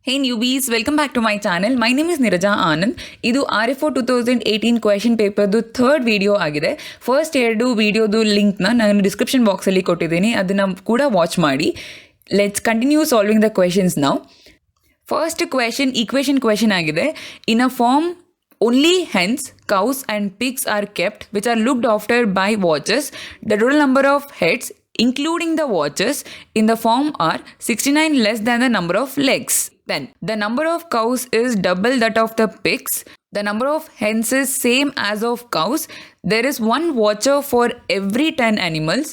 Hey newbies, welcome back to my channel. My name is Niraja Anand. ಇದು RFO 2018 question ಪೇಪರ್ದು third video ಆಗಿದೆ. First ಎರಡು ವಿಡಿಯೋದು ಲಿಂಕ್ನ ನಾನು ಡಿಸ್ಕ್ರಿಪ್ಷನ್ ಬಾಕ್ಸಲ್ಲಿ ಕೊಟ್ಟಿದ್ದೀನಿ, ಅದನ್ನು ಕೂಡ ವಾಚ್ ಮಾಡಿ. Let's continue solving the questions now. First question equation question ಆಗಿದೆ. ಇನ್ a form only hens, cows and pigs are kept which are looked after by watchers. The total number of heads including the watchers in the farm are 69 less than the number of legs. Then the number of cows is double that of the pigs. The number of hens is same as of cows. There is one watcher for every 10 animals.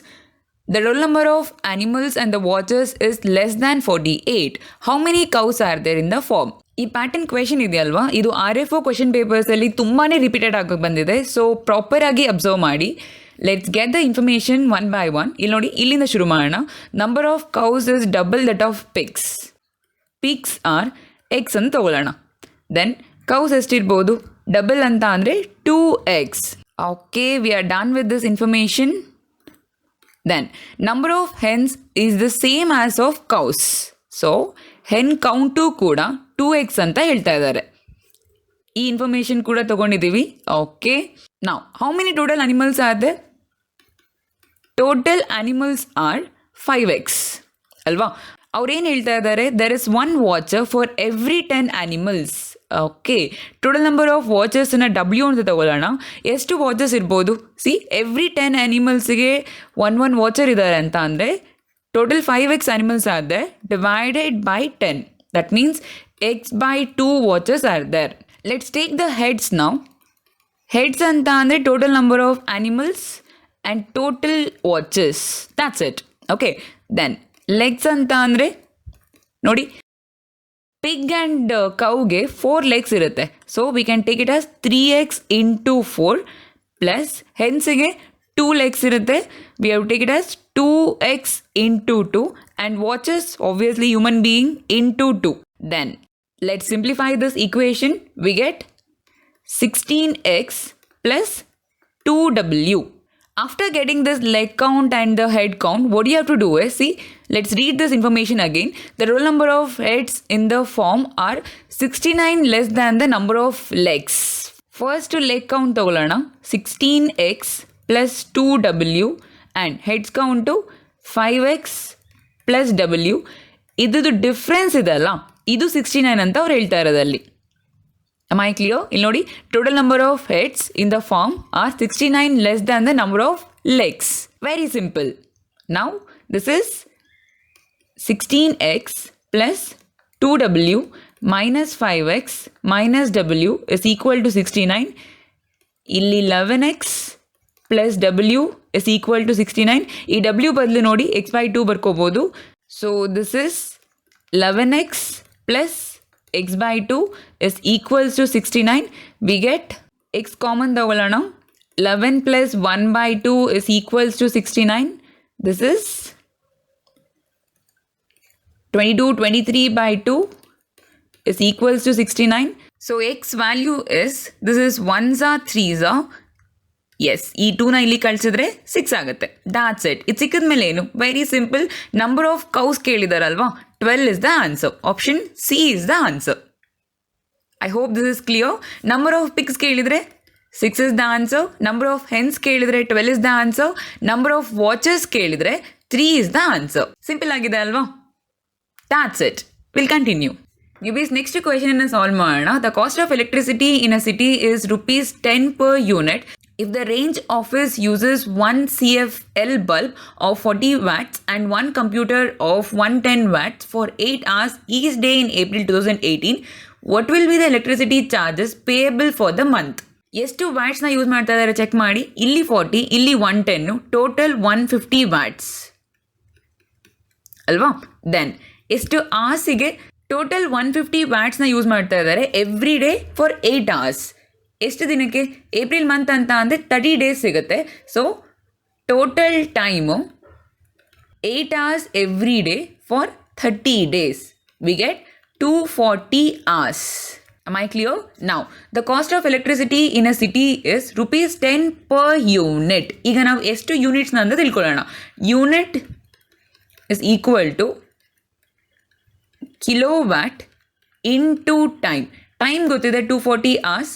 The total number of animals and the watchers is less than 48. How many cows are there in the farm? ಈ pattern question ಇದೆಯಲ್ವಾ, ಇದು RFO question ಪೇಪರ್ಸಲ್ಲಿ ತುಂಬಾ repeated ಆಗಿ ಬಂದಿದೆ. So ಪ್ರಾಪರಾಗಿ observe ಮಾಡಿ. Let's get the information one by one. ಇಲ್ಲಿ ನೋಡಿ, ಇಲ್ಲಿಂದ ಶುರು ಮಾಡೋಣ. Number of cows is double that of pigs. Pigs are x ಅಂತ ತಗೊಳ್ಳೋಣ. ದೆನ್ ಕೌಸ್ ಎಷ್ಟಿರ್ಬೋದು? ಡಬಲ್ ಅಂತ ಅಂದರೆ 2x. Okay, we are done with this information. Then number of hens is the same as of cows. So ಹೆನ್ count ಕೂಡ 2x ಅಂತ ಹೇಳ್ತಾ ಇದ್ದಾರೆ. ಈ ಇನ್ಫಾರ್ಮೇಷನ್ ಕೂಡ ತಗೊಂಡಿದ್ದೀವಿ. ಓಕೆ, ನಾವು how many total animals are there? Total animals are 5x ಅಲ್ವಾ? ಅವ್ರೇನು ಹೇಳ್ತಾ ಇದ್ದಾರೆ? There is one watcher for every 10 animals. Okay, total number of ವಾಚರ್ಸನ್ನು W ಅಂತ ತಗೊಳ್ಳೋಣ. ಎಷ್ಟು ವಾಚರ್ಸ್ ಇರ್ಬೋದು? ಸಿ, ಎವ್ರಿ 10 ಅನಿಮಲ್ಸ್ಗೆ ಒನ್ ವಾಚರ್ ಇದ್ದಾರೆ ಅಂತ ಅಂದರೆ total 5x animals are there divided by 10. That means x by 2 watchers are there. Let's take the heads now. Heads anta andre total number of animals and total watchers. That's it. Okay. Then legs anta andre nodi, pig and cow ge 4 legs irutte. So we can take it as 3x into 4 plus hens ge 2 legs irutte. We have to take it as 2x into 2 and watches obviously human being into 2. Then let's simplify this equation. We get 16x plus 2w. After getting this leg count and the head count, what you have to do is, see, let's read this information again. The total number of heads in the form are 69 less than the number of legs. First leg count ತಗೊಳ್ಳೋಣ. 16x plus 2w and heads count to 5x plus w. ಇದು difference ಇದೆಲ್ಲ, ಇದು 69 ಅಂತ ಅವ್ರು ಹೇಳ್ತಾ ಇರೋದಲ್ಲಿ. am I clear? ಇಲ್ಲಿ ನೋಡಿ, total number of heads in the farm are 69 less than the number of legs. Very simple. Now this is 16x plus 2w minus 5x minus w is equal to 69. ಇಲ್ಲಿ 11x plus w is equal to 69. ಈ w ಬದಲು ನೋಡಿ x by 2 ಬರ್ಕೋಬೋದು. So this is 11x plus x by 2 is equals to 69. We get x common ತಗೊಳ್ಳೋಣ. 11 plus 1 by 2 is equals to 69. This is 22. 23 by 2 is equals to 69. So x value is, this is 1s are 3s are, yes, ಈ 2ನ ಇಲ್ಲಿ ಕಳಿಸಿದ್ರೆ 6 ಆಗುತ್ತೆ. That's it. ಇದು ಸಿಕ್ಕಿದ ಮೇಲೆ ಏನು? Very simple. Number of cows ಕೇಳಿದಾರಲ್ವಾ, 12 is the answer. Option C is the answer. I hope this is clear. Number of pigs ಕೇಳಿದರೆ 6 is the answer. Number of hens ಕೇಳಿದರೆ 12 is the answer. Number of watchers ಕೇಳಿದರೆ 3 is the answer. Simple ಆಗಿದೆ ಅಲ್ವಾ? That's it. Will continue. Newbies, next question ಅನ್ನು solve ಮಾಡೋಣ. The cost of electricity in a city is ₹10 per unit. If the range office uses 1 CFL bulb of 40 watts and one computer of 110 watts for 8 hours each day in April 2018, what will be the electricity charges payable for the month? ಎಷ್ಟು ವ್ಯಾಟ್ಸ್ನ use ಮಾಡ್ತಾ ಇದ್ದಾರೆ check ಮಾಡಿ. ಇಲ್ಲಿ 40, ಇಲ್ಲಿ 110, total 150 watts ಅಲ್ವಾ? Then ಎಷ್ಟು ಅವರ್ಸಿಗೆ? Total 150 ವ್ಯಾಟ್ಸ್ನ use ಮಾಡ್ತಾ ಇದ್ದಾರೆ ಎವ್ರಿ ಡೇ ಫಾರ್ 8 hours. ಎಷ್ಟು ದಿನಕ್ಕೆ? ಏಪ್ರಿಲ್ ಮಂತ್ ಅಂತ ಅಂದರೆ 30 days ಸಿಗುತ್ತೆ. So total time 8 hours every day for 30 days. We get 240 hours. Am I clear? Now, the cost of electricity in a city is ₹10 per unit. ಈಗ ನಾವು ಎಷ್ಟು ಯೂನಿಟ್ಸ್ನ ಅಂತ ತಿಳ್ಕೊಳ್ಳೋಣ. Unit is equal to kilowatt into time ಗೊತ್ತಿದೆ 240 hours.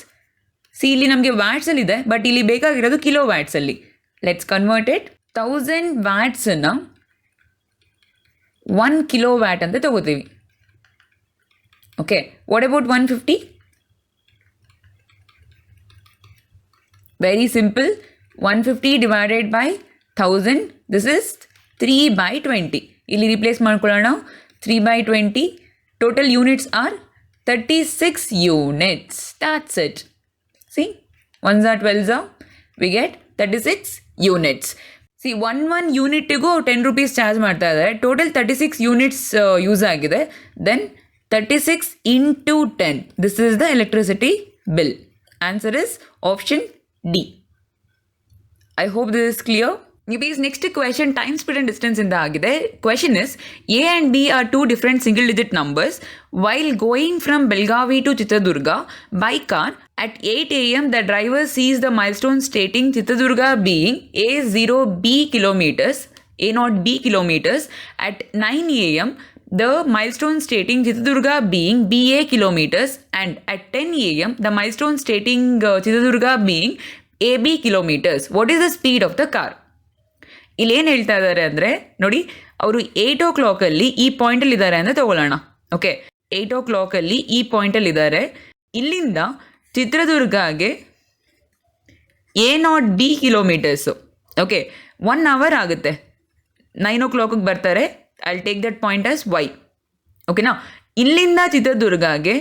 ಇಲ್ಲಿ ನಮಗೆ ವ್ಯಾಟ್ಸಲ್ಲಿದೆ, ಬಟ್ ಇಲ್ಲಿ ಬೇಕಾಗಿರೋದು ಕಿಲೋ ವ್ಯಾಟ್ಸಲ್ಲಿ. Let's convert it. 1000 ವ್ಯಾಟ್ಸನ್ನು 1 ಕಿಲೋ ವ್ಯಾಟ್ ಅಂತ ತಗೋತೀವಿ. Okay, what about 150? Very simple. 150 divided by 1000, this is 3/20. ಇಲ್ಲಿ ರಿಪ್ಲೇಸ್ ಮಾಡ್ಕೊಳ್ಳೋಣ. 3/20. Total units are 36 units. That's it. See, 1s are 12s are, we get 36 units. See, one ಯೂನಿಟಿಗೂ 10 rupees charge ಮಾಡ್ತಾ ಇದ್ದಾರೆ. Total 36 units use ಆಗಿದೆ. Then 36 into 10. This is the electricity bill. Answer is option D. I hope this is clear. Next question, time, speed and distance in the agide. Question is, A and B are two different single digit numbers. While going from Belgavi to Chitradurga by car at 8 a.m. the driver sees the milestone stating Chitradurga being A0B kilometers, A0B kilometers. At 9 a.m. the milestone stating Chitradurga being BA kilometers, and at 10 a.m. the milestone stating Chitradurga being AB kilometers. What is the speed of the car? ಇಲ್ಲೇನು ಹೇಳ್ತಾ ಇದ್ದಾರೆ ಅಂದರೆ ನೋಡಿ, ಅವರು 8 o'clock ಈ ಪಾಯಿಂಟಲ್ಲಿ ಇದ್ದಾರೆ ಅಂತ ತಗೊಳ್ಳೋಣ. ಓಕೆ, 8 o'clock ಈ ಪಾಯಿಂಟಲ್ಲಿ ಇದ್ದಾರೆ. ಇಲ್ಲಿಂದ ಚಿತ್ರದುರ್ಗಗೆ A0B ಕಿಲೋಮೀಟರ್ಸು. ಓಕೆ, 1 hour ಆಗುತ್ತೆ. 9 o'clock ಬರ್ತಾರೆ. I will take that point as Y. ಓಕೆನಾ? ಇಲ್ಲಿಂದ ಚಿತ್ರದುರ್ಗಗೆ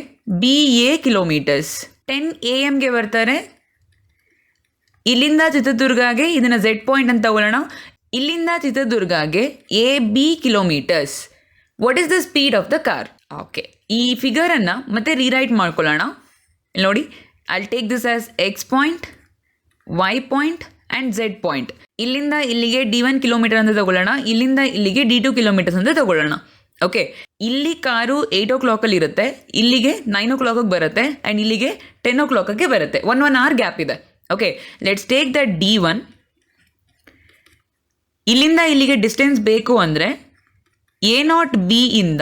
BA ಕಿಲೋಮೀಟರ್ಸ್. 10 AM ಬರ್ತಾರೆ. ಇಲ್ಲಿಂದ ಚಿತ್ರದುರ್ಗಗೆ ಇದನ್ನು Z ಪಾಯಿಂಟ್ ಅಂತ ತಗೊಳ್ಳೋಣ. ಇಲ್ಲಿಂದ ಚಿತ್ರದುರ್ಗಗೆ AB kilometres. What is the speed of the car? Okay, ಈ ಫಿಗರನ್ನು ಮತ್ತೆ ರೀರೈಟ್ ಮಾಡ್ಕೊಳ್ಳೋಣ. ನೋಡಿ, I will take this as X point, Y point and Z point. ಇಲ್ಲಿಂದ ಇಲ್ಲಿಗೆ D1 ಕಿಲೋಮೀಟರ್ ಅಂತ ತಗೊಳ್ಳೋಣ. ಇಲ್ಲಿಂದ ಇಲ್ಲಿಗೆ D2 ಕಿಲೋಮೀಟರ್ಸ್ ಅಂತ ತಗೊಳ್ಳೋಣ. ಓಕೆ, ಇಲ್ಲಿ ಕಾರು 8 o'clock ಇರುತ್ತೆ, ಇಲ್ಲಿಗೆ 9 o'clock ಬರುತ್ತೆ, ಆ್ಯಂಡ್ ಇಲ್ಲಿಗೆ 10 o'clock ಬರುತ್ತೆ. 1 hour ಗ್ಯಾಪ್ ಇದೆ. Okay, let's take the D1. ಇಲ್ಲಿಂದ ಇಲ್ಲಿಗೆ ಡಿಸ್ಟೆನ್ಸ್ ಬೇಕು ಅಂದರೆ A0B ಇಂದ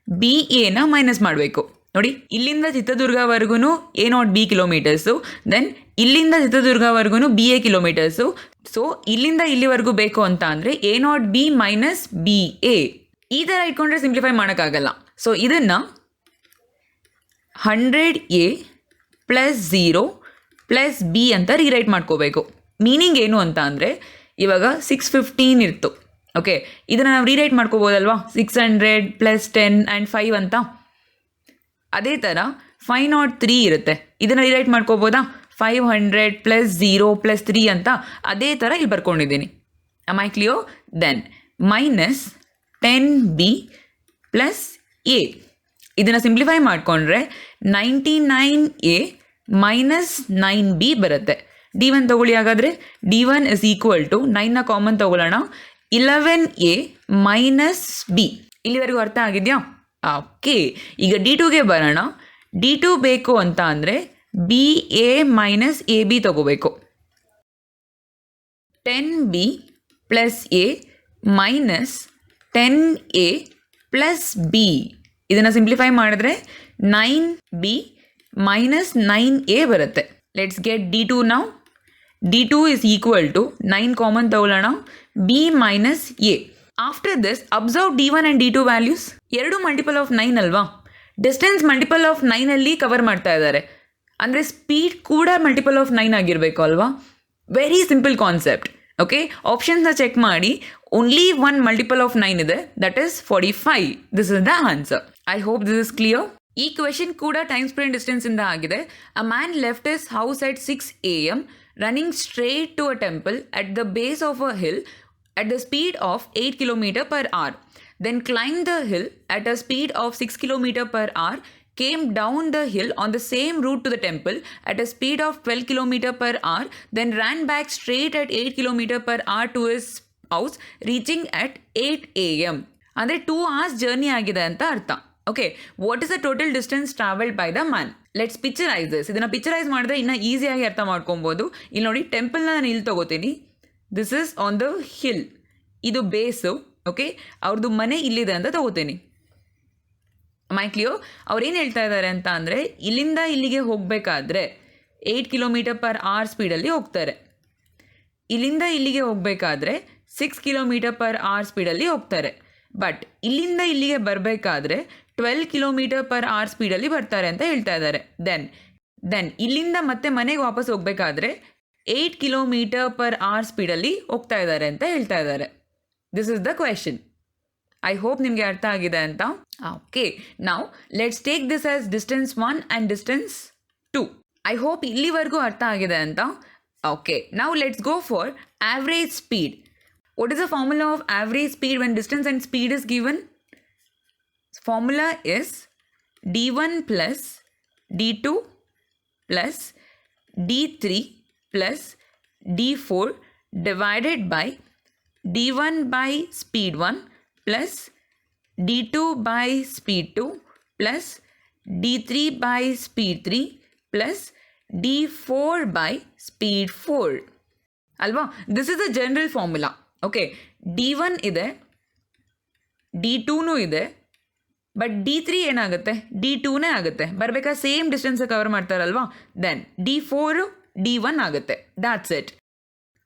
BAನ ಮೈನಸ್ ಮಾಡಬೇಕು. ನೋಡಿ, ಇಲ್ಲಿಂದ ಚಿತ್ರದುರ್ಗವರೆಗೂ A0B ಕಿಲೋಮೀಟರ್ಸು, ದೆನ್ ಇಲ್ಲಿಂದ ಚಿತ್ರದುರ್ಗವರೆಗೂ BA ಕಿಲೋಮೀಟರ್ಸು. ಸೊ ಇಲ್ಲಿಂದ ಇಲ್ಲಿವರೆಗೂ ಬೇಕು ಅಂತ ಅಂದರೆ A0B ಮೈನಸ್ BA. ಈ ಥರ ಇಟ್ಕೊಂಡ್ರೆ ಸಿಂಪ್ಲಿಫೈ ಮಾಡೋಕ್ಕಾಗಲ್ಲ. ಸೊ ಇದನ್ನು 100A ಪ್ಲಸ್ 0 ಪ್ಲಸ್ B ಅಂತ ರೀರೈಟ್ ಮಾಡ್ಕೋಬೇಕು. ಮೀನಿಂಗ್ ಏನು ಅಂತ ಅಂದರೆ, ಇವಾಗ 615 ಇತ್ತು. ಓಕೆ, ಇದನ್ನು ನಾವು ರೀರೈಟ್ ಮಾಡ್ಕೋಬೋದಲ್ವಾ, 600 ಪ್ಲಸ್ 10 ಆ್ಯಂಡ್ 5 ಅಂತ. ಅದೇ ಥರ 503 ಇರುತ್ತೆ, ಇದನ್ನು ರೀರೈಟ್ ಮಾಡ್ಕೋಬೋದಾ, 500 ಪ್ಲಸ್ 0 ಪ್ಲಸ್ 3 ಅಂತ. ಅದೇ ಥರ ಇಲ್ಲಿ ಬರ್ಕೊಂಡಿದ್ದೀನಿ. Am I clear? Then minus 10B plus A. ಇದನ್ನು ಸಿಂಪ್ಲಿಫೈ ಮಾಡಿಕೊಂಡ್ರೆ 99A ಮೈನಸ್ 9B ಬರುತ್ತೆ. D1 ತಗೊಳ್ಳಿ. ಹಾಗಾದರೆ D1 ಇಸ್ ಈಕ್ವಲ್ ಟು 9ನ ಕಾಮನ್ ತಗೊಳ್ಳೋಣ, 11A ಮೈನಸ್ B. ಇಲ್ಲಿವರೆಗೂ ಅರ್ಥ ಆಗಿದೆಯಾ? ಓಕೆ, ಈಗ D2ಗೆ ಬರೋಣ. D2 ಬೇಕು ಅಂತ ಅಂದರೆ BA ಮೈನಸ್ AB ತಗೋಬೇಕು. 10B plus A minus 10A plus B. ಇದನ್ನು ಸಿಂಪ್ಲಿಫೈ ಮಾಡಿದ್ರೆ 9B ಮೈನಸ್ 9A ಬರುತ್ತೆ. ಲೆಟ್ಸ್ ಗೆಟ್ D2 ನಾವು. D2 is equal to 9 common ತಗೊಳ್ಳೋಣ, B minus A. After this observe D1 and D2 values. ಎರಡು multiple of 9 ಅಲ್ವಾ? Distance multiple of 9 cover ಮಾಡ್ತಾ ಇದ್ದಾರೆ, ಅಂದರೆ ಸ್ಪೀಡ್ ಕೂಡ ಮಲ್ಟಿಪಲ್ ಆಫ್ 9 ಆಗಿರಬೇಕು ಅಲ್ವಾ? Very simple concept. ಓಕೆ, ಆಪ್ಷನ್ಸ್ನ ಚೆಕ್ ಮಾಡಿ. ಓನ್ಲಿ ಒನ್ ಮಲ್ಟಿಪಲ್ ಆಫ್ 9 ಇದೆ, that is 45. This is the answer. I hope this is clear. ಈ ಕ್ವೆಶನ್ ಕೂಡ ಟೈಮ್ ಸ್ಪೀಡ್ ಆ್ಯಂಡ್ ಡಿಸ್ಟೆನ್ಸ್ ಇಂದ ಆಗಿದೆ. A man left his house at 6 AM running straight to a temple at the base of a hill at the speed of 8 km per hour. Then climbed the hill at a speed of 6 km per hour, came down the hill on the same route to the temple at a speed of 12 km per hour, then ran back straight at 8 km per hour to his house, reaching at 8 AM. ಅಂದರೆ 2 hours journey ಆಗಿದೆ ಅಂತ ಅರ್ಥ. Okay, what is the total distance travelled by the man? Let's picturise this. ಇದನ್ನು picturise ಮಾಡಿದ್ರೆ ಇನ್ನೂ ಈಸಿಯಾಗಿ ಅರ್ಥ ಮಾಡ್ಕೊಬೋದು. ಇಲ್ಲಿ ನೋಡಿ, ಟೆಂಪಲ್ನ ನಾನು ಇಲ್ಲಿ ತೊಗೋತೀನಿ. This is on the hill, ಇದು ಬೇಸು. ಓಕೆ, ಅವ್ರದ್ದು ಮನೆ ಇಲ್ಲಿದೆ ಅಂತ ತೊಗೋತೀನಿ. ಮೈ ಕ್ಲಿಯರ್? ಅವ್ರು ಏನು ಹೇಳ್ತಾ ಇದ್ದಾರೆ ಅಂತ ಅಂದರೆ, ಇಲ್ಲಿಂದ ಇಲ್ಲಿಗೆ ಹೋಗಬೇಕಾದ್ರೆ 8 km/h ಸ್ಪೀಡಲ್ಲಿ ಹೋಗ್ತಾರೆ. ಇಲ್ಲಿಂದ ಇಲ್ಲಿಗೆ ಹೋಗಬೇಕಾದ್ರೆ 6 km/h ಸ್ಪೀಡಲ್ಲಿ ಹೋಗ್ತಾರೆ. ಬಟ್ ಇಲ್ಲಿಂದ ಇಲ್ಲಿಗೆ ಬರಬೇಕಾದ್ರೆ 12 km/h ಸ್ಪೀಡಲ್ಲಿ ಬರ್ತಾರೆ ಅಂತ ಹೇಳ್ತಾ ಇದ್ದಾರೆ. ದೆನ್ ಇಲ್ಲಿಂದ ಮತ್ತೆ ಮನೆಗೆ ವಾಪಸ್ ಹೋಗಬೇಕಾದ್ರೆ 8 km/h ಸ್ಪೀಡಲ್ಲಿ ಹೋಗ್ತಾ ಇದ್ದಾರೆ ಅಂತ ಹೇಳ್ತಾ ಇದ್ದಾರೆ. This is the question. I hope ನಿಮಗೆ ಅರ್ಥ ಆಗಿದೆ ಅಂತ. ಓಕೆ, ನಾವು let's take this as distance 1 and distance 2. I hope ಇಲ್ಲಿವರೆಗೂ ಅರ್ಥ ಆಗಿದೆ ಅಂತ. ಓಕೆ, ನಾವು let's go for average speed. What is the formula of average speed when distance and speed is given? Formula is d1 plus d2 plus d3 plus d4 divided by d1 by speed 1 plus d2 by speed 2 plus d3 by speed 3 plus d4 by speed 4 ಅಲ್ವಾ? This is the general formula. Okay, d1 ಇದೆ, d2ನೂ ಇದೆ, but d3 ಏನಾಗುತ್ತೆ? d2ನೇ ಆಗುತ್ತೆ. ಬರಬೇಕಾ same distance cover ಮಾಡ್ತಾರಲ್ವಾ? Then d4 d1 ಆಗುತ್ತೆ. That's it.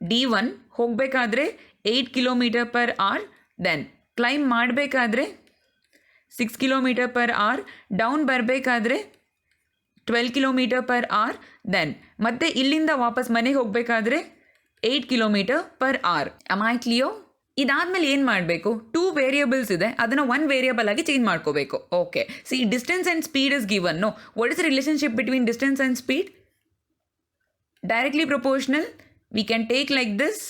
d1 ಹೋಗಬೇಕಾದ್ರೆ 8 km/h, ದೆನ್ ಕ್ಲೈಮ್ ಮಾಡಬೇಕಾದ್ರೆ 6 km/h, ಡೌನ್ ಬರಬೇಕಾದ್ರೆ 12 km/h, ದೆನ್ ಮತ್ತೆ ಇಲ್ಲಿಂದ ವಾಪಸ್ ಮನೆಗೆ ಹೋಗಬೇಕಾದ್ರೆ 8 km/h. am I clear? ಇದಾದಮೇಲೆ ಏನು ಮಾಡಬೇಕು? 2 ವೇರಿಯಬಲ್ಸ್ ಇದೆ, ಅದನ್ನು 1 ವೇರಿಯಬಲ್ ಆಗಿ ಚೇಂಜ್ ಮಾಡ್ಕೋಬೇಕು. Okay, see distance and speed is given. No, what is the relationship between distance and speed? Directly proportional. We can take like this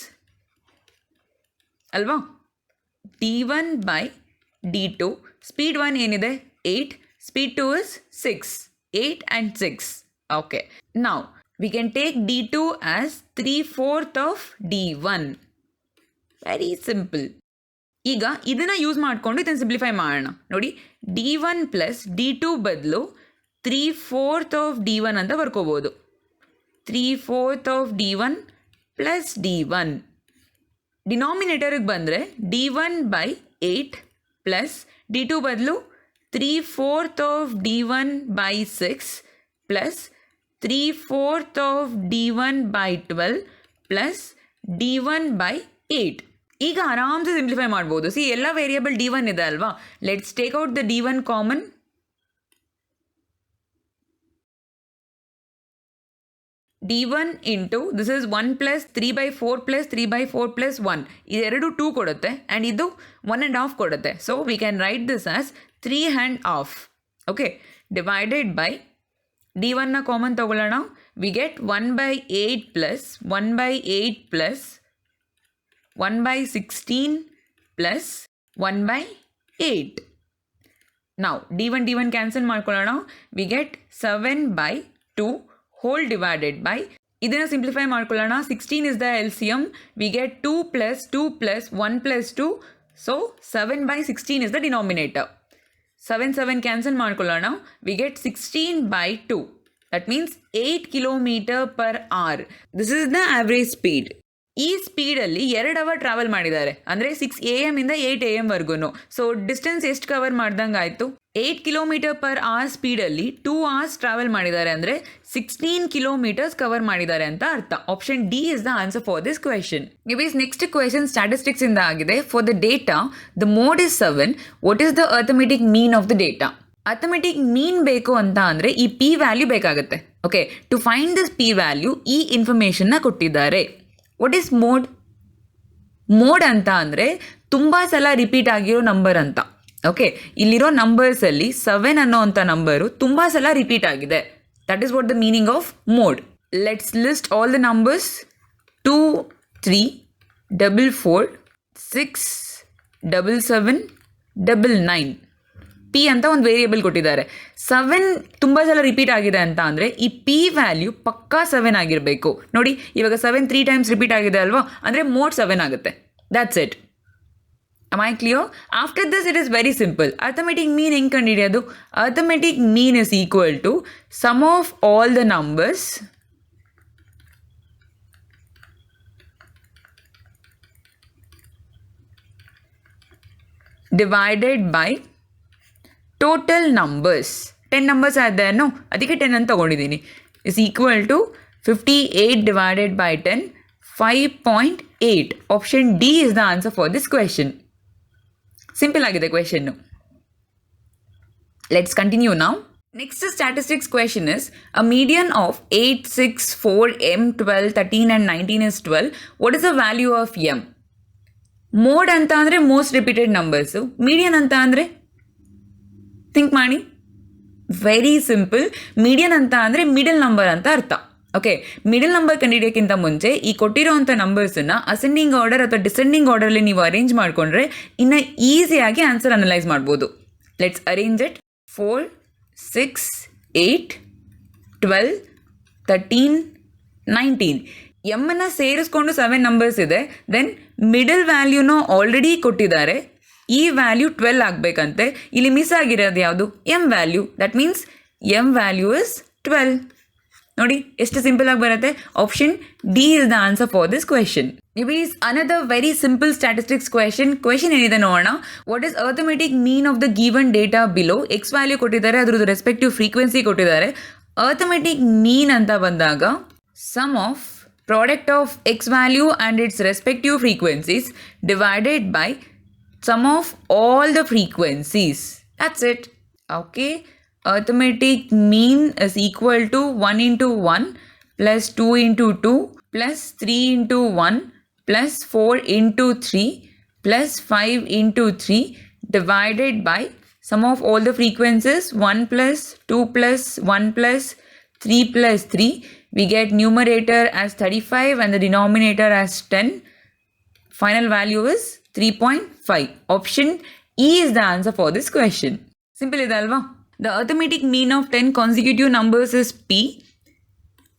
ಅಲ್ವಾ? d1 by d2. ಸ್ಪೀಡ್ 1 ಏನಿದೆ? 8. Speed 2 is 6. 8 and 6. Okay, ನಾವು we can take d2 as 3/4 of d1. Very simple. ಈಗ ಇದನ್ನು use ಮಾಡಿಕೊಂಡು ಇದನ್ನು simplify ಮಾಡೋಣ. ನೋಡಿ, d1 plus d2 ಬದಲು 3/4 of d1 ಅಂತ ಬರ್ಕೋಬೋದು. 3/4 of d1 ಪ್ಲಸ್ d1. ಡಿನಾಮಿನೇಟರ್ಗೆ ಬಂದರೆ d1 by 8 ಪ್ಲಸ್ d2 ಬದಲು 3/4 of d1 by 6 plus 3/4 of d1 by 12 plus d1 by 8. ಈಗ ಆರಾಮ್ಸೆ ಸಿಂಪ್ಲಿಫೈ ಮಾಡ್ಬೋದು. ಸಿ, ಎಲ್ಲ ವೇರಿಯಬಲ್ d1 ಇದೆ ಅಲ್ವಾ? Let's take out the d1 common. d1 into this is 1 plus 3/4 plus 3/4 plus 1. ಇದೆರಡು 2 ಕೊಡುತ್ತೆ and ಇದು 1.5 ಕೊಡುತ್ತೆ. So we can write this as 3.5. Okay, divided by d1ನ ಕಾಮನ್ ತಗೊಳ್ಳೋಣ. We get 1/8 plus 1/8 plus 1/16 plus 1/8. ನಾವು d1 cancel ಮಾಡ್ಕೊಳ್ಳೋಣ. We get 7/2 whole divided by, ಇದನ್ನು simplify ಮಾಡ್ಕೊಳ್ಳೋಣ. 16 is the LCM. We get 2 plus 2 plus 1 plus 2. So 7/16 is the denominator. 7 cancel ಮಾಡ್ಕೊಳ್ಳೋಣ. We get 16/2. That means 8 km/h. This is the average speed. ಈ ಸ್ಪೀಡಲ್ಲಿ 2 hour travel ಮಾಡಿದ್ದಾರೆ, ಅಂದರೆ 6 AM ಇಂದ 8 AM ವರ್ಗು. So distance ಎಷ್ಟು ಕವರ್ ಮಾಡ್ದಂಗೆ ಆಯಿತು? 8 km/h ಸ್ಪೀಡಲ್ಲಿ 2 hours ಟ್ರಾವೆಲ್ ಮಾಡಿದ್ದಾರೆ, ಅಂದರೆ 16 kilometers ಕವರ್ ಮಾಡಿದ್ದಾರೆ ಅಂತ ಅರ್ಥ. Option D is the answer for this question. ಗಿವೀಸ್ ನೆಕ್ಸ್ಟ್ ಕ್ವೆಶನ್ ಸ್ಟ್ಯಾಟಿಸ್ಟಿಕ್ಸ್ ಇಂದ ಆಗಿದೆ. For the data the mode is 7. What is the arithmetic mean of the data? Arithmetic mean ಬೇಕು ಅಂತ ಅಂದರೆ ಈ ಪಿ ವ್ಯಾಲ್ಯೂ ಬೇಕಾಗುತ್ತೆ. Okay, to find this P value ಈ ಇನ್ಫಾರ್ಮೇಷನ್ನ ಕೊಟ್ಟಿದ್ದಾರೆ. What is mode? ಮೋಡ್ ಅಂತ ಅಂದರೆ ತುಂಬ ಸಲ ರಿಪೀಟ್ ಆಗಿರೋ ನಂಬರ್ ಅಂತ. ಓಕೆ, ಇಲ್ಲಿರೋ ನಂಬರ್ಸಲ್ಲಿ 7 ಅನ್ನೋವಂಥ ನಂಬರು ತುಂಬ ಸಲ ರಿಪೀಟ್ ಆಗಿದೆ. That is what the meaning of mode. Let's list all the numbers. 2 3 4 4 6 7 7 9 9. P ಅಂತ ಒಂದು ವೇರಿಯೇಬಲ್ ಕೊಟ್ಟಿದ್ದಾರೆ. 7 ತುಂಬ ಸಲ ರಿಪೀಟ್ ಆಗಿದೆ ಅಂತ ಅಂದರೆ ಈ ಪಿ ವ್ಯಾಲ್ಯೂ ಪಕ್ಕಾ 7 ಆಗಿರಬೇಕು. ನೋಡಿ, ಇವಾಗ 7 3 times ರಿಪೀಟ್ ಆಗಿದೆ ಅಲ್ವಾ, ಅಂದರೆ ಮೋಡ್ 7 ಆಗುತ್ತೆ. That's it. am I clear? After this it is very simple. Arithmetic mean ಹೆಂಗೆ ಕಂಡುಹಿಡಿಯೋದು? Arithmetic mean is equal to sum of all the numbers divided by total numbers 10 numbers ಆದನು ಅದಕ್ಕೆ 10 ಅಂತ ತಗೊಂಡಿದ್ದೀನಿ is equal to 58 divided by 10 5.8. Option D is the answer for this question. Simple ಆಗಿದೆ ಕ್ವೆಶನ್ನು. Let's continue now. Next statistics question is, a median of 8, 6, 4, m, 12, 13 and 19 is 12. What is the value of m? Mode anta andre most repeated numbers. Median anta andre think ಮಾಡಿ. Very simple. Median ಅಂತ ಅಂದರೆ middle number ಅಂತ ಅರ್ಥ. Okay, middle number ಕಂಡುಹಿಡಿಯೋಕ್ಕಿಂತ ಮುಂಚೆ ಈ ಕೊಟ್ಟಿರೋವಂಥ ನಂಬರ್ಸನ್ನು ascending order ಅಥವಾ descending ಆರ್ಡರಲ್ಲಿ ನೀವು arrange ಮಾಡಿಕೊಂಡ್ರೆ ಇನ್ನು ಈಸಿಯಾಗಿ ಆನ್ಸರ್ ಅನಲೈಸ್ ಮಾಡ್ಬೋದು. Let's arrange it. 4, 6, 8, 12, 13, 19. ಎಮ್ಮನ್ನು ಸೇರಿಸ್ಕೊಂಡು 7 ನಂಬರ್ಸ್ ಇದೆ. ದೆನ್ ಮಿಡಲ್ ವ್ಯಾಲ್ಯೂನ ಆಲ್ರೆಡಿ ಕೊಟ್ಟಿದ್ದಾರೆ. ಈ ವ್ಯಾಲ್ಯೂ 12 ಆಗಬೇಕಂತೆ. ಇಲ್ಲಿ ಮಿಸ್ ಆಗಿರೋದು ಯಾವುದು? M value. That means M value is 12. ನೋಡಿ ಎಷ್ಟು ಸಿಂಪಲ್ ಆಗಿ ಬರುತ್ತೆ. Option D is the answer for this question. It is another very simple statistics question. Question ಏನಿದೆ ನೋಡೋಣ. What is arithmetic mean of the given data below? X value ಕೊಟ್ಟಿದ್ದಾರೆ, ಅದ್ರದ್ದು respective frequency ಕೊಟ್ಟಿದ್ದಾರೆ. Arithmetic mean ಅಂತ ಬಂದಾಗ sum of product of X value and its respective frequencies divided by sum of all the frequencies. That's it. Okay. Arithmetic mean is equal to 1 into 1 plus 2 into 2 plus 3 into 1 plus 4 into 3 plus 5 into 3 divided by sum of all the frequencies 1 plus 2 plus 1 plus 3 plus 3. We get numerator as 35 and the denominator as 10. Final value is 3.5. Option E is the answer for this question. Simple ಇದೆ ಅಲ್ವಾ? The arithmetic mean of 10 consecutive numbers is P.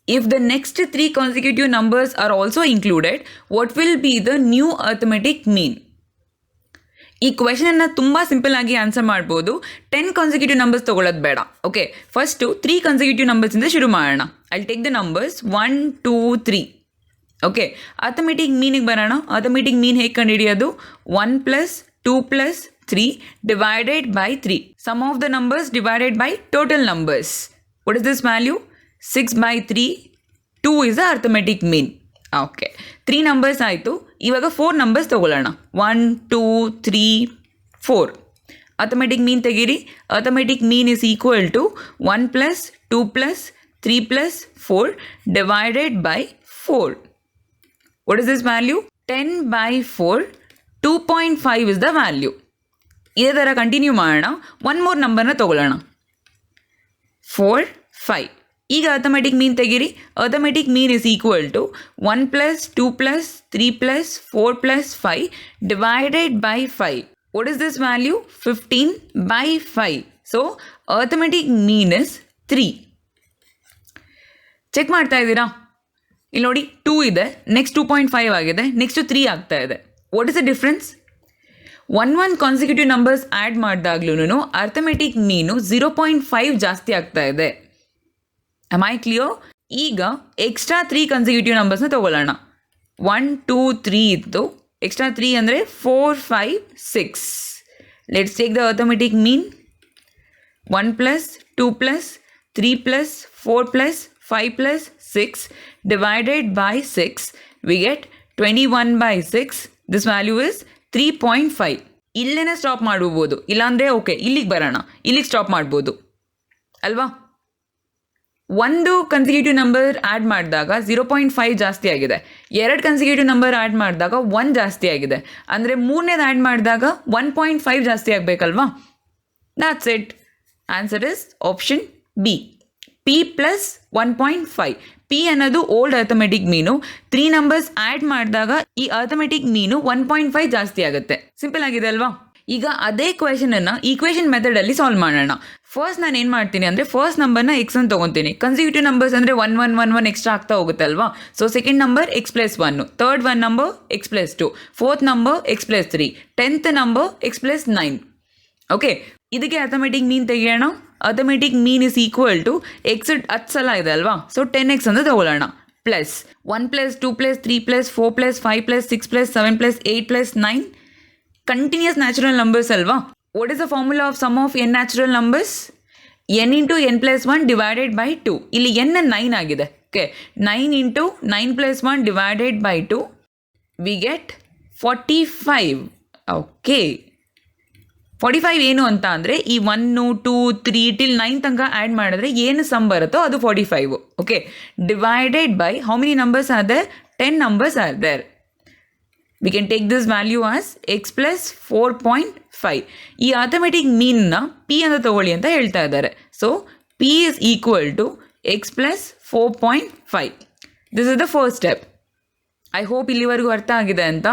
If the next 3 consecutive numbers are also included, what will be the new arithmetic mean? ಈ ಕ್ವೆಶನನ್ನು ತುಂಬ simple ಆಗಿ answer ಮಾಡ್ಬೋದು. 10 consecutive numbers ತೊಗೊಳ್ಳೋದು ಬೇಡ. Okay, first 3 consecutive ನಂಬರ್ಸಿಂದ ಶುರು ಮಾಡೋಣ. I take the numbers 1, 2, 3. Okay, arithmetic ಮೀನಿಗೆ ಬರೋಣ. ಅರ್ಥಮೆಟಿಕ್ ಮೀನ್ ಹೇಗೆ ಕಂಡುಹಿಡಿಯೋದು? 1 plus 2 plus 3 divided by 3. Sum of the numbers divided by total numbers. What is this value? 6 by 3. 2 is the arithmetic mean. Okay, 3 numbers ಆಯಿತು. ಇವಾಗ 4 numbers ತೊಗೊಳ್ಳೋಣ. 1, 2, 3, 4. Arithmetic mean ತೆಗೀರಿ. Arithmetic mean is equal to 1 plus 2 plus 3 plus 4 divided by 4. What is this value? 10 by 4. 2.5 is the value. ಇದೇ ಥರ continue ಮಾಡೋಣ. 1 more ನಂಬರ್ನ ತೊಗೊಳ್ಳೋಣ. 4, 5. ಈಗ ಅರ್ಥಮೆಟಿಕ್ ಮೀನ್ ತೆಗೀರಿ. Arithmetic mean is equal to 1 plus 2 plus 3 plus 4 plus 5 divided by 5. What is this value? 15 by 5. So, arithmetic mean is 3. Check ಮಾಡ್ತಾ ಇದ್ದೀರಾ? ಇಲ್ಲಿ ನೋಡಿ 2 ಇದೆ, ನೆಕ್ಸ್ಟ್ 2.5 ಆಗಿದೆ, ನೆಕ್ಸ್ಟ್ 3 ಆಗ್ತಾ ಇದೆ. What is the difference? 1 consecutive numbers add ಮಾಡಿದಾಗ್ಲೂ ಅರ್ಥಮೆಟಿಕ್ ಮೀನು 0.5 ಜಾಸ್ತಿ ಆಗ್ತಾ ಇದೆ. Am I clear? ಈಗ ಎಕ್ಸ್ಟ್ರಾ 3 ಕಾನ್ಸಿಕ್ಯೂಟಿವ್ ನಂಬರ್ಸ್ನ ತೊಗೊಳ್ಳೋಣ. 1, 2, 3 ಇತ್ತು. ಎಕ್ಸ್ಟ್ರಾ 3 ಅಂದರೆ 4, 5, 6. Let's take the arithmetic mean. 1 plus 2 plus 3 plus 4 plus 5 plus 6 divided by 6, we get 21 by 6. This value is 3.5. ಇಲ್ಲೇನೆ stop ಮಾಡ್ಬೋದು, ಇಲ್ಲಾಂದರೆ ಓಕೆ ಇಲ್ಲಿಗೆ ಬರೋಣ, ಇಲ್ಲಿಗೆ ಸ್ಟಾಪ್ ಮಾಡ್ಬೋದು ಅಲ್ವಾ? ಒಂದು ಕನ್ಸಿಕ್ಯೂಟಿವ್ ನಂಬರ್ ಆ್ಯಡ್ ಮಾಡಿದಾಗ 0.5 ಜಾಸ್ತಿ ಆಗಿದೆ. 2 ಕನ್ಸಿಕ್ಯೂಟಿವ್ ನಂಬರ್ ಆ್ಯಡ್ ಮಾಡಿದಾಗ 1 ಜಾಸ್ತಿ ಆಗಿದೆ. ಅಂದರೆ 3ನೇದು ಆ್ಯಡ್ ಮಾಡಿದಾಗ 1.5 ಜಾಸ್ತಿ ಆಗಬೇಕಲ್ವಾ? That's it. Answer is option B, P plus 1.5. P ಅನ್ನೋದು old arithmetic mean. 3 numbers add ಮಾಡಿದಾಗ ಈ ಅರ್ಥಮೆಟಿಕ್ ಮೀನು 1.5 ಜಾಸ್ತಿ ಆಗುತ್ತೆ. ಸಿಂಪಲ್ ಆಗಿದೆ ಅಲ್ವಾ? ಈಗ ಅದೇ ಕ್ವೆಶನನ್ನು ಈಕ್ವೇಷನ್ ಮೆಥಡಲ್ಲಿ ಸಾಲ್ವ್ ಮಾಡೋಣ. ಫಸ್ಟ್ ನಾನು ಏನು ಮಾಡ್ತೀನಿ ಅಂದರೆ ಫಸ್ಟ್ ನಂಬರ್ನ ಎಕ್ಸ್ ಅಂತ ತೊಗೊತೀನಿ. ಕನ್ಸಿಕ್ಯೂಟಿವ್ ನಂಬರ್ಸ್ ಅಂದರೆ 1, 1, 1, 1 ಎಕ್ಸ್ಟ್ರಾ ಆಗ್ತಾ ಹೋಗುತ್ತೆ ಅಲ್ವಾ? So second number x plus 1, third 1 number x plus 2, fourth number x plus 3, 10th number x plus 9. ಓಕೆ, ಇದಕ್ಕೆ ಅರ್ಥಮೆಟಿಕ್ ಮೀನ್ ತೆಗೆಯೋಣ. Arithmetic mean is equal to x 10 ಸಲ ಇದೆ ಅಲ್ವಾ? ಸೊ 10x ಅಂತ ತಗೊಳ್ಳೋಣ. Plus 1 plus 2 plus 3 plus 4 plus 5 plus 6 plus 7 plus 8 plus 9. Continuous natural numbers ಅಲ್ವಾ? What is the formula of sum of n natural numbers? n into n plus 1 divided by 2. ಇಲ್ಲಿ n 9 ಆಗಿದೆ. Okay, 9 into 9 plus 1 divided by 2, we get 45. Okay, 45 ಏನು ಅಂತ ಅಂದರೆ ಈ 1 2 3 till 9 ತನಕ add ಮಾಡಿದ್ರೆ ಏನು ಸಮ್ ಬರುತ್ತೋ ಅದು 45. Okay, divided by how many numbers are there? 10 numbers are there. We can take this value as x plus 4.5. ಈ ಆಥಮೆಟಿಕ್ ಮೀನ್ನ p ಅಂತ ತಗೊಳ್ಳಿ ಅಂತ ಹೇಳ್ತಾ ಇದ್ದಾರೆ. So p is equal to x plus 4.5. This is the first step. I hope ಇಲ್ಲಿವರೆಗೂ ಅರ್ಥ ಆಗಿದೆ ಅಂತ.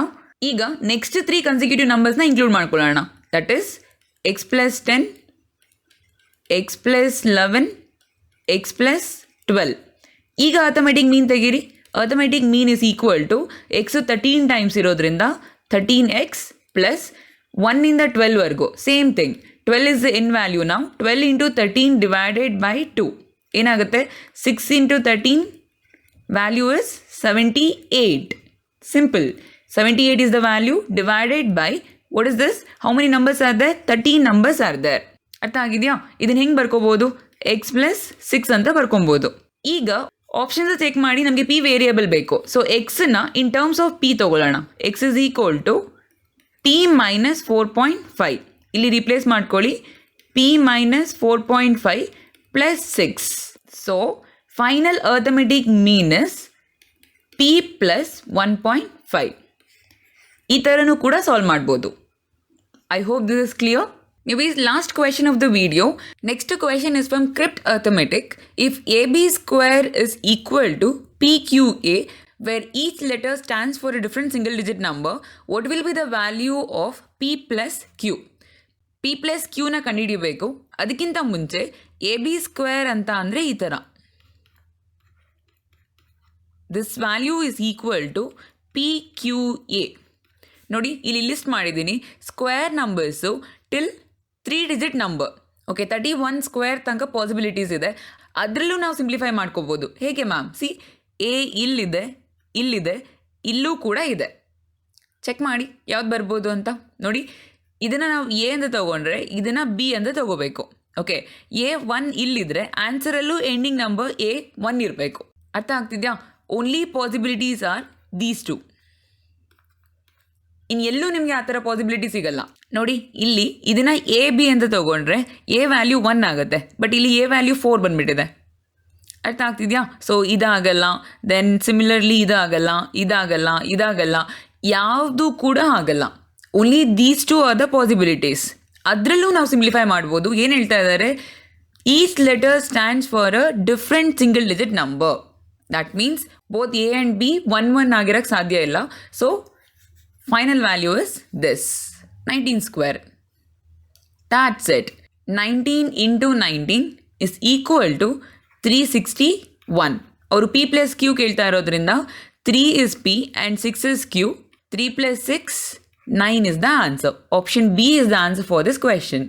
ಈಗ ನೆಕ್ಸ್ಟ್ 3 ಕನ್ಸಿಕ್ಯೂಟಿವ್ ನಂಬರ್ಸ್ನ ಇನ್ಕ್ಲೂಡ್ ಮಾಡ್ಕೊಳ್ಳೋಣ. That is x plus 10, x plus 11, x plus 12. ಈಗ ಆಥಮೆಟಿಕ್ ಮೀನ್ ತೆಗೀರಿ. Arithmetic mean is equal to x 13 times ಇರೋದ್ರಿಂದ 13x plus 1ಇಂದ 12ವರೆಗೂ same thing. 12 is the n value. ನಾವು 12 ಇಂಟು 13 ಡಿವೈಡೆಡ್ ಬೈ 2 ಏನಾಗುತ್ತೆ? 6 into 13 value is 78. Simple. 78 is the value divided by what is this? How many numbers are there? 13 numbers are there. ಅರ್ಥ ಆಗಿದೆಯಾ? ಇದನ್ನು ಹೆಂಗೆ ಬರ್ಕೋಬೋದು? x plus 6 ಅಂತ ಬರ್ಕೊಬೋದು. ಈಗ options check ಮಾಡಿ ನಮಗೆ ಪಿ ವೇರಿಯೇಬಲ್ ಬೇಕು. ಸೊ ಎಕ್ಸನ್ನ ಇನ್ ಟರ್ಮ್ಸ್ ಆಫ್ ಪಿ ತೊಗೊಳ್ಳೋಣ. X is equal to P minus 4.5. ಇಲ್ಲಿ ರಿಪ್ಲೇಸ್ ಮಾಡ್ಕೊಳ್ಳಿ. P minus 4.5 plus 6. So final arithmetic mean is P plus 1.5. ಈ ಥರನೂ ಕೂಡ ಸಾಲ್ವ್ ಮಾಡ್ಬೋದು. I hope this is clear. Maybe last question of the video. Next question is from Crypt Arithmetic. If AB square is equal to PQA, where each letter stands for a different single digit number, what will be the value of P plus Q? P plus Q ನ ಕಂಡುಹಿಡಿಯಬೇಕು. ಅದಕ್ಕಿಂತ ಮುಂಚೆ AB square ಅಂತ ಅಂದರೆ ಈ ಥರ. This value is equal to PQA. ನೋಡಿ ಇಲ್ಲಿ ಲಿಸ್ಟ್ ಮಾಡಿದ್ದೀನಿ. Square numbers till 3 digit number. Okay, 31 square ತನಕ ಪಾಸಿಬಿಲಿಟೀಸ್ ಇದೆ. ಅದರಲ್ಲೂ ನಾವು ಸಿಂಪ್ಲಿಫೈ ಮಾಡ್ಕೋಬೋದು. ಹೇಗೆ ಮ್ಯಾಮ್? ಸಿ, ಎ ಇಲ್ಲಿದೆ, ಇಲ್ಲಿದೆ, ಇಲ್ಲೂ ಕೂಡ ಇದೆ. ಚೆಕ್ ಮಾಡಿ ಯಾವ್ದು ಬರ್ಬೋದು ಅಂತ. ನೋಡಿ, ಇದನ್ನು ನಾವು ಎ ಅಂತ ತೊಗೊಂಡ್ರೆ ಇದನ್ನು ಬಿ ಅಂತ ತೊಗೋಬೇಕು. ಓಕೆ, A1 ಇಲ್ಲಿದ್ರೆ ಆನ್ಸರಲ್ಲೂ ಎಂಡಿಂಗ್ ನಂಬರ್ A1 ಇರಬೇಕು. ಅರ್ಥ ಆಗ್ತಿದ್ಯಾ? Only possibilities are these two. ಇನ್ನೆಲ್ಲೂ ನಿಮಗೆ ಆ ಥರ ಪಾಸಿಬಿಲಿಟಿ ಸಿಗಲ್ಲ. ನೋಡಿ, ಇಲ್ಲಿ ಇದನ್ನು ಎ ಬಿ ಅಂತ ತೊಗೊಂಡ್ರೆ ಎ ವ್ಯಾಲ್ಯೂ 1 ಆಗುತ್ತೆ, ಬಟ್ ಇಲ್ಲಿ ಎ ವ್ಯಾಲ್ಯೂ 4 ಬಂದುಬಿಟ್ಟಿದೆ. ಅರ್ಥ ಆಗ್ತಿದೆಯಾ? ಸೊ ಇದಾಗಲ್ಲ. ದೆನ್ ಸಿಮಿಲರ್ಲಿ ಇದಾಗಲ್ಲ, ಇದಾಗಲ್ಲ, ಇದಾಗಲ್ಲ, ಯಾವುದು ಕೂಡ ಆಗಲ್ಲ. Only these two are the possibilities. ಅದರಲ್ಲೂ ನಾವು ಸಿಂಪ್ಲಿಫೈ ಮಾಡ್ಬೋದು. ಏನು ಹೇಳ್ತಾ ಇದ್ದಾರೆ? Each letter stands for a different single digit number. That means both A and B 1 ಆಗಿರೋಕ್ಕೆ ಸಾಧ್ಯ ಇಲ್ಲ. So final value is this 19 square. That's it. 19 into 19 is equal to 361. ಅವರು p plus q ಕೇಳ್ತಾ ಇರೋದ್ರಿಂದ 3 is p and 6 is q. 3 plus 6, 9 is the answer. Option B is the answer for this question.